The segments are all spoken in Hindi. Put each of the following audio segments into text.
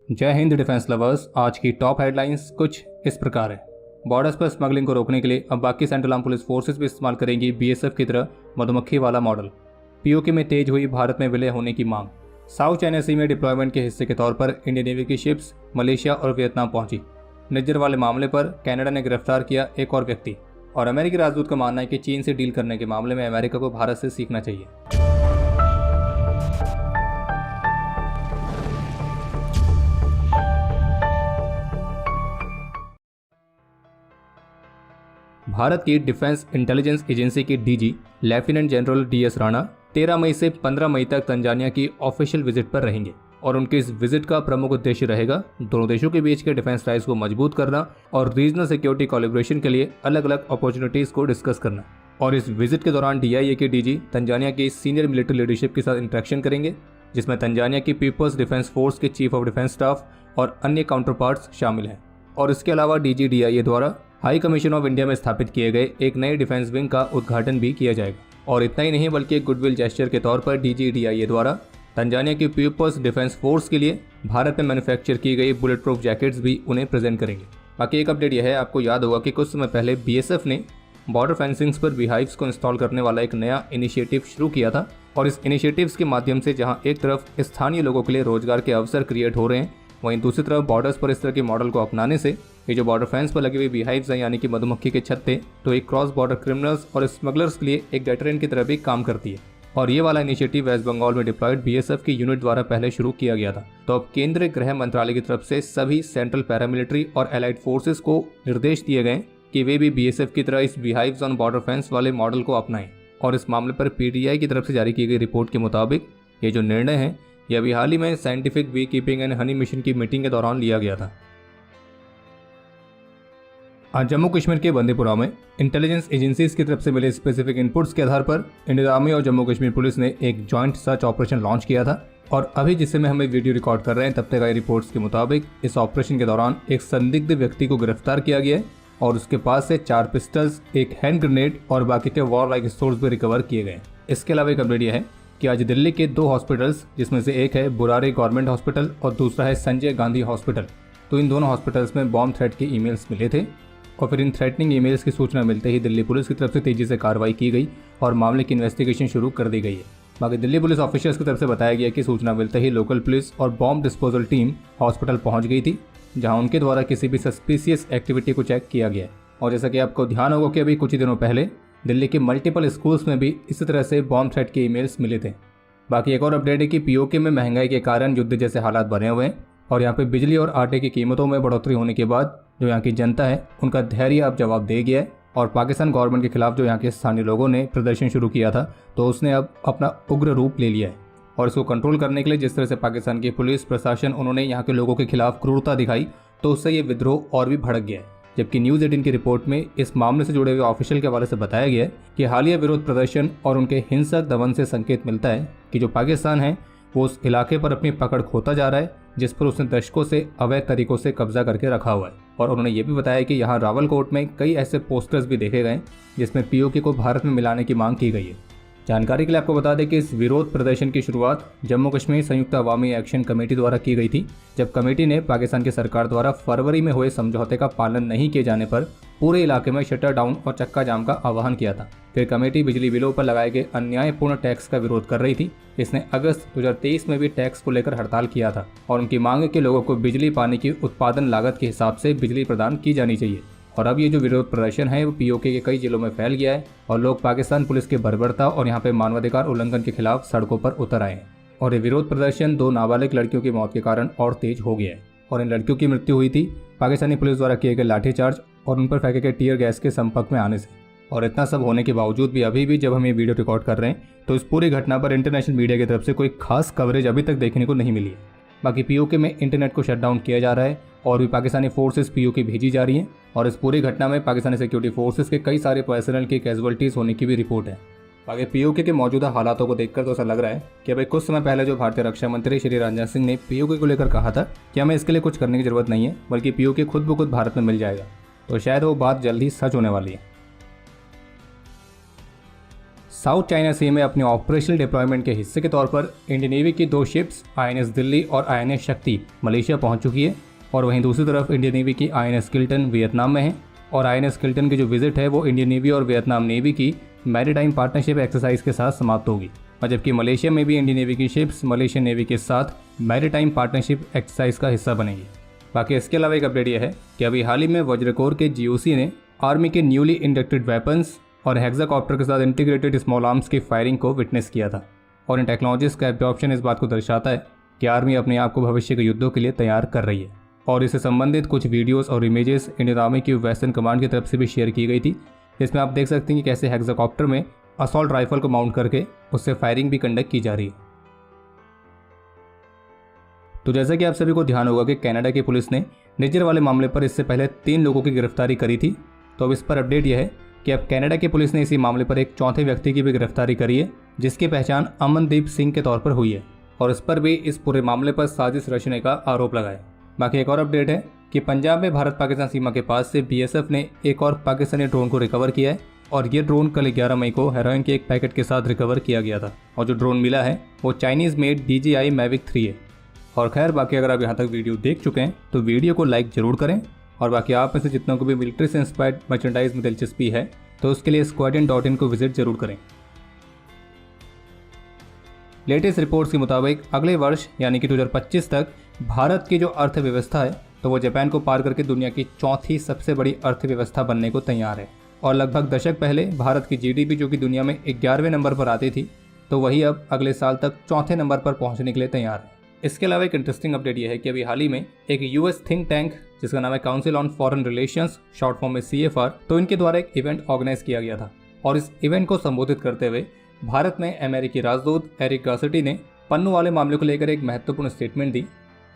जय हिंद डिफेंस लवर्स। आज की टॉप हेडलाइंस कुछ इस प्रकार है। बॉर्डर्स पर स्मगलिंग को रोकने के लिए अब बाकी सेंट्रल आर्म पुलिस फोर्सेस भी इस्तेमाल करेंगी बीएसएफ की तरह मधुमक्खी वाला मॉडल। पीओके में तेज हुई भारत में विलय होने की मांग। साउथ चाइना सी में डिप्लॉयमेंट के हिस्से के तौर पर इंडियन नेवी की शिप्स मलेशिया और वियतनाम पहुंची। निज्जर वाले मामले पर कनाडा ने गिरफ्तार किया एक और व्यक्ति। और अमेरिकी राजदूत का मानना है कि चीन से डील करने के मामले में अमेरिका को भारत से सीखना चाहिए। भारत की डिफेंस इंटेलिजेंस एजेंसी के DG lieutenant general DS Rana 13 मई से 15 मई तक तंजानिया की ऑफिशियल विजिट पर रहेंगे और उनके इस विजिट का प्रमुख उद्देश्य रहेगा दोनों देशों के बीच के डिफेंस टाइज को मजबूत करना और रीजनल सिक्योरिटी कोलैबोरेशन के लिए अलग अलग अपॉर्चुनिटीज को डिस्कस करना। और इस विजिट के दौरान डीआईए के डीजी तंजानिया की सीनियर मिलिट्री लीडरशिप के साथ इंटरेक्शन करेंगे, जिसमें तंजानिया की पीपल्स डिफेंस फोर्स के चीफ ऑफ डिफेंस स्टाफ और अन्य काउंटर पार्ट्स शामिल हैं। और इसके अलावा डीजी डीआईए द्वारा हाई कमीशन ऑफ इंडिया में स्थापित किए गए एक नए डिफेंस विंग का उद्घाटन भी किया जाएगा। और इतना ही नहीं बल्कि एक गुडविल जेस्चर के तौर पर डीजी डीआईए द्वारा तंजानिया की पीपल्स डिफेंस फोर्स के लिए भारत में मैन्युफैक्चर की गई बुलेट प्रूफ जैकेट्स भी उन्हें प्रेजेंट करेंगे। बाकी एक अपडेट यह है, आपको याद होगा कि कुछ समय पहले बीएसएफ ने बॉर्डर फेंसिंग्स पर बीहाइव्स को इंस्टॉल करने वाला एक नया इनिशिएटिव शुरू किया था। और इस इनिशिएटिव्स के माध्यम से जहां एक तरफ स्थानीय लोगों के लिए रोजगार के अवसर क्रिएट हो रहे हैं, वहीं दूसरी तरफ बॉर्डर्स पर इस तरह के मॉडल को अपनाने से ये जो बॉर्डर फेंस पर लगे हुए बीहाइव्स हैं यानी कि मधुमक्खी के छत्ते, तो एक क्रॉस बॉर्डर क्रिमिनल्स और स्मगलर्स के लिए एक डेटरेंट की तरह भी काम करती है। और ये वाला इनिशिएटिव वेस्ट बंगाल में डिप्लॉयड बीएसएफ की यूनिट द्वारा पहले शुरू किया गया था। तो अब केंद्रीय गृह मंत्रालय की तरफ से सभी सेंट्रल पैरामिलिट्री और एलाइड फोर्सेस को निर्देश दिए गए कि वे भी बीएसएफ की तरह इस बीहाइव्स ऑन बॉर्डर फेंस वाले मॉडल को अपनाएं। और इस मामले पर पीटीआई की तरफ से जारी की गई रिपोर्ट के मुताबिक ये जो निर्णय है ये अभी हाल ही में scientific bee keeping and honey mission की मीटिंग के दौरान लिया गया था। आज जम्मू कश्मीर के बंदीपुरा में इंटेलिजेंस एजेंसीज की तरफ से मिले स्पेसिफिक इनपुट्स के आधार पर इंडियन आर्मी और जम्मू कश्मीर पुलिस ने एक जॉइंट सर्च ऑपरेशन लॉन्च किया था। और अभी जिससे में हमें वीडियो रिकॉर्ड कर रहे हैं तब तक आई रिपोर्ट्स के मुताबिक इस ऑपरेशन के दौरान एक संदिग्ध व्यक्ति को गिरफ्तार किया गया है और उसके पास से 4 पिस्टल्स, एक हैंड ग्रेनेड और बाकी के वॉर लाइक सोर्स भी रिकवर किए गए। इसके अलावा एक अपडेट यह है कि आज दिल्ली के 2 हॉस्पिटल्स, जिसमें से एक है बुरारी गवर्नमेंट हॉस्पिटल और दूसरा है संजय गांधी हॉस्पिटल, तो इन दोनों हॉस्पिटल्स में बॉम्ब थ्रेट के ईमेल्स मिले थे। और फिर इन थ्रेटनिंग ईमेल्स की सूचना मिलते ही दिल्ली पुलिस की तरफ से तेजी से कार्रवाई की गई और मामले की इन्वेस्टिगेशन शुरू कर दी गई है। बाकी दिल्ली पुलिस ऑफिशियल्स की तरफ से बताया गया कि सूचना मिलते ही लोकल पुलिस और बॉम्ब डिस्पोजल टीम हॉस्पिटल पहुंच गई थी, जहां उनके द्वारा किसी भी सस्पिशियस एक्टिविटी को चेक किया गया। और जैसा कि आपको ध्यान होगा कि अभी कुछ ही दिनों पहले दिल्ली के मल्टीपल स्कूल्स में भी इसी तरह से बॉम्ब थ्रेट के ईमेल्स मिले थे। बाकी एक और अपडेट है कि पीओके में महंगाई के कारण युद्ध जैसे हालात बने हुए हैं और यहाँ पे बिजली और आटे की कीमतों में बढ़ोतरी होने के बाद जो यहाँ की जनता है उनका धैर्य अब जवाब दे गया है। और पाकिस्तान गवर्नमेंट के खिलाफ जो यहाँ के स्थानीय लोगों ने प्रदर्शन शुरू किया था तो उसने अब अपना उग्र रूप ले लिया है। और इसको कंट्रोल करने के लिए जिस तरह से पाकिस्तान की पुलिस प्रशासन उन्होंने यहाँ के लोगों के खिलाफ क्रूरता दिखाई, तो उससे ये विद्रोह और भी भड़क गया है। जबकि न्यूज़ 18 की रिपोर्ट में इस मामले से जुड़े हुए ऑफिशियल के हवाले से बताया गया है कि हालिया विरोध प्रदर्शन और उनके हिंसक दमन से संकेत मिलता है कि जो पाकिस्तान है वो उस इलाके पर अपनी पकड़ खोता जा रहा है जिस पर उसने दशकों से अवैध तरीकों से कब्जा करके रखा हुआ है। और उन्होंने ये भी बताया कि यहाँ रावलकोट में कई ऐसे पोस्टर्स भी देखे गए जिसमें पीओके को भारत में मिलाने की मांग की गई है। जानकारी के लिए आपको बता दें कि इस विरोध प्रदर्शन की शुरुआत जम्मू कश्मीर संयुक्त अवामी एक्शन कमेटी द्वारा की गई थी, जब कमेटी ने पाकिस्तान की सरकार द्वारा फरवरी में हुए समझौते का पालन नहीं किए जाने पर पूरे इलाके में शटर डाउन और चक्का जाम का आह्वान किया था। फिर कमेटी बिजली बिलों पर लगाए गए अन्यायपूर्ण टैक्स का विरोध कर रही थी। इसने अगस्त 2023 में भी टैक्स को लेकर हड़ताल किया था और उनकी मांग है कि लोगों को बिजली पानी की उत्पादन लागत के हिसाब से बिजली प्रदान की जानी चाहिए। और अब ये जो विरोध प्रदर्शन है वो पीओके के कई जिलों में फैल गया है और लोग पाकिस्तान पुलिस की बर्बरता और यहाँ पे मानवाधिकार उल्लंघन के खिलाफ सड़कों पर उतर आए हैं। और ये विरोध प्रदर्शन 2 नाबालिग लड़कियों की मौत के कारण और तेज हो गया है। और इन लड़कियों की मृत्यु हुई थी पाकिस्तानी पुलिस द्वारा किए गए लाठीचार्ज और उन पर फेंके गए टीयर गैस के संपर्क में आने से। और इतना सब होने के बावजूद भी अभी भी जब हम ये वीडियो रिकॉर्ड कर रहे हैं तो इस पूरी घटना पर इंटरनेशनल मीडिया की तरफ से कोई खास कवरेज अभी तक देखने को नहीं मिली है। बाकी पीओके में इंटरनेट को शट डाउन किया जा रहा है और भी पाकिस्तानी फोर्सेस पीओके भेजी जा रही हैं। और इस पूरी घटना में पाकिस्तानी सिक्योरिटी फोर्सेस के कई सारे पर्सनल की कैजुअलिटीज होने की भी रिपोर्ट है। बाकी पीओके के मौजूदा हालातों को देखकर तो ऐसा लग रहा है कि अभी कुछ समय पहले जो भारतीय रक्षा मंत्री श्री राजनाथ सिंह ने पीओके को लेकर कहा था कि हमें इसके लिए कुछ करने की जरूरत नहीं है, बल्कि पीओके खुद ब खुद भारत में मिल जाएगा, तो शायद वो बात जल्द ही सच होने वाली है। साउथ चाइना सी में अपने ऑपरेशनल डिप्लॉयमेंट के हिस्से के तौर पर इंडियन नेवी की 2 शिप्स INS दिल्ली और INS शक्ति मलेशिया पहुंच चुकी है। और वहीं दूसरी तरफ इंडियन नेवी की INS किल्टन वियतनाम में है। और INS किल्टन की जो विजिट है वो इंडियन नेवी और वियतनाम नेवी की मैरीटाइम पार्टनरशिप एक्सरसाइज के साथ समाप्त होगी। और जबकि मलेशिया में भी इंडियन नेवी की शिप्स मलेशियन नेवी के साथ मैरीटाइम पार्टनरशिप एक्सरसाइज का हिस्सा बनेगी। बाकी इसके अलावा एक अपडेट यह है कि अभी हाल ही में वज्रकोर के GOC ने आर्मी के न्यूली इंडक्टेड वेपन्स और हेक्साकॉप्टर के साथ इंटीग्रेटेड स्मॉल आर्म्स की फायरिंग को विटनेस किया था। और इन टेक्नोलॉजीज का एडॉप्शन इस बात को दर्शाता है कि आर्मी अपने आप को भविष्य के युद्धों के लिए तैयार कर रही है। और इससे संबंधित कुछ वीडियोस और इमेजेस इंडियन आर्मी की वेस्टर्न कमांड की तरफ से भी शेयर की गई थी। इसमें आप देख सकते हैं कि कैसे हेक्साकॉप्टर में असॉल्ट राइफल को माउंट करके उससे फायरिंग भी कंडक्ट की जा रही है। तो जैसा कि आप सभी को ध्यान होगा कि कनाडा की पुलिस ने निज्जर वाले मामले पर इससे पहले 3 लोगों की गिरफ्तारी करी थी। तो अब इस पर अपडेट यह है कि अब कनाडा की पुलिस ने इसी मामले पर एक चौथे व्यक्ति की भी गिरफ्तारी करी है, जिसकी पहचान अमनदीप सिंह के तौर पर हुई है। और इस पर भी इस पूरे मामले पर साजिश रचने का आरोप लगाया। बाकी एक और अपडेट है कि पंजाब में भारत पाकिस्तान सीमा के पास से BSF ने एक और पाकिस्तानी ड्रोन को रिकवर किया है। और ये ड्रोन कल 11 मई को हेरोइन के एक पैकेट के साथ रिकवर किया गया था। और जो ड्रोन मिला है वो चाइनीज़ मेड DJI Mavic 3 है। और खैर बाकी अगर आप यहाँ तक वीडियो देख चुके हैं तो वीडियो को लाइक ज़रूर करें। और बाकी आप में से जितनों को भी मिलिट्री से इंस्पायर्ड मर्चेंडाइज में दिलचस्पी है तो उसके लिए squadron.in को विजिट जरूर करें। लेटेस्ट रिपोर्ट्स के मुताबिक अगले वर्ष यानी कि 2025 तक भारत की जो अर्थव्यवस्था है तो वो जापान को पार करके दुनिया की चौथी सबसे बड़ी अर्थव्यवस्था बनने को तैयार है। और लगभग दशक पहले भारत की GDP जो कि दुनिया में 11वें नंबर पर आती थी तो वही अब अगले साल तक चौथे नंबर पर पहुंचने के लिए तैयार है। इसके अलावा एक इंटरेस्टिंग अपडेट यह है कि अभी हाल ही में एक US थिंक टैंक जिसका नाम है council on foreign relations, short form में CFR, तो इनके द्वारा एक इवेंट ऑर्गेनाइज किया गया था। और इस इवेंट को संबोधित करते हुए भारत में अमेरिकी राजदूत एरिक गार्सिटी ने पन्नू वाले मामले को लेकर एक महत्वपूर्ण स्टेटमेंट दी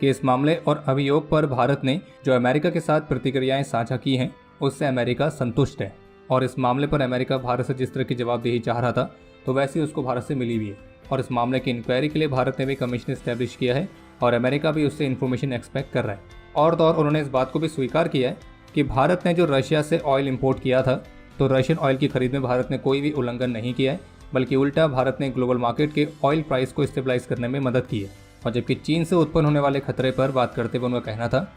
कि इस मामले और अभियोग पर भारत ने जो अमेरिका के साथ प्रतिक्रियाएं साझा की हैं उससे अमेरिका संतुष्ट है। और इस मामले पर अमेरिका भारत से जिस तरह की जवाबदेही चाह रहा था तो वैसे ही उसको भारत से मिली भी है। और इस मामले की इंक्वायरी के लिए भारत ने भी कमीशन इस्टेब्लिश किया है और अमेरिका भी उससे इन्फॉर्मेशन एक्सपेक्ट कर रहा है। और तो और उन्होंने इस बात को भी स्वीकार किया है कि भारत ने जो रशिया से ऑयल इंपोर्ट किया था तो रशियन ऑयल की खरीद में भारत ने कोई भी उल्लंघन नहीं किया है, बल्कि उल्टा भारत ने ग्लोबल मार्केट के ऑयल प्राइस को स्टेबलाइज करने में मदद की है। और जबकि चीन से उत्पन्न होने वाले खतरे पर बात करते हुए उनका कहना था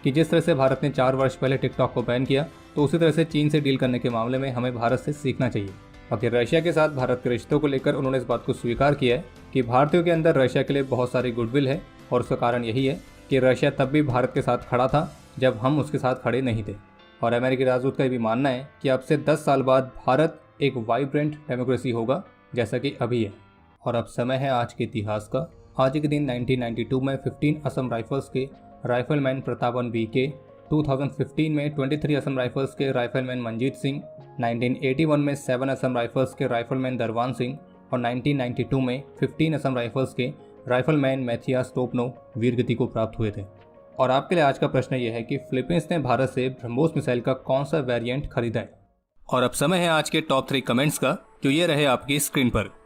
कि जिस तरह से भारत ने 4 वर्ष पहले टिकटॉक को बैन किया तो उसी तरह से चीन से डील करने के मामले में हमें भारत से सीखना चाहिए। बाकी रशिया के साथ भारत के रिश्तों को लेकर उन्होंने इस बात को स्वीकार किया है कि भारतीयों के अंदर रशिया के लिए बहुत सारी गुडविल है और उसका कारण यही है कि रशिया तब भी भारत के साथ खड़ा था जब हम उसके साथ खड़े नहीं थे। और अमेरिकी राजदूत का भी मानना है कि अब से 10 साल बाद भारत एक वाइब्रेंट डेमोक्रेसी होगा जैसा कि अभी है। और अब समय है आज के इतिहास का। आज के दिन 1992 में 15 असम राइफल्स के राइफलमैन प्रतापन BK, 2015 में 23 असम राइफल्स के राइफलमैन मंजीत सिंह, 1981 में 7 असम राइफल्स के राइफलमैन दरवान सिंह और 1992 में 15 असम राइफल्स के राइफलमैन मैथियास टोपनो वीरगति को प्राप्त हुए थे। और आपके लिए आज का प्रश्न यह है कि फिलीपींस ने भारत से ब्रह्मोस मिसाइल का कौन सा वेरिएंट खरीदा है। और अब समय है आज के टॉप 3 कमेंट्स का जो ये रहे आपकी स्क्रीन पर।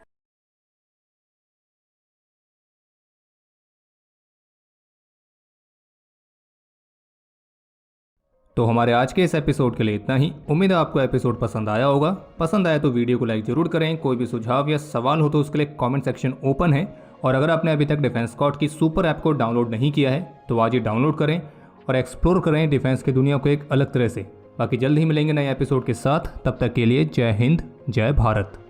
तो हमारे आज के इस एपिसोड के लिए इतना ही। उम्मीद है आपको एपिसोड पसंद आया होगा। पसंद आया तो वीडियो को लाइक जरूर करें। कोई भी सुझाव या सवाल हो तो उसके लिए कमेंट सेक्शन ओपन है। और अगर आपने अभी तक डिफेंस स्कॉट की सुपर ऐप को डाउनलोड नहीं किया है तो आज ही डाउनलोड करें और एक्सप्लोर करें डिफेंस की दुनिया को एक अलग तरह से। बाकी जल्द ही मिलेंगे नए एपिसोड के साथ। तब तक के लिए जय हिंद, जय भारत।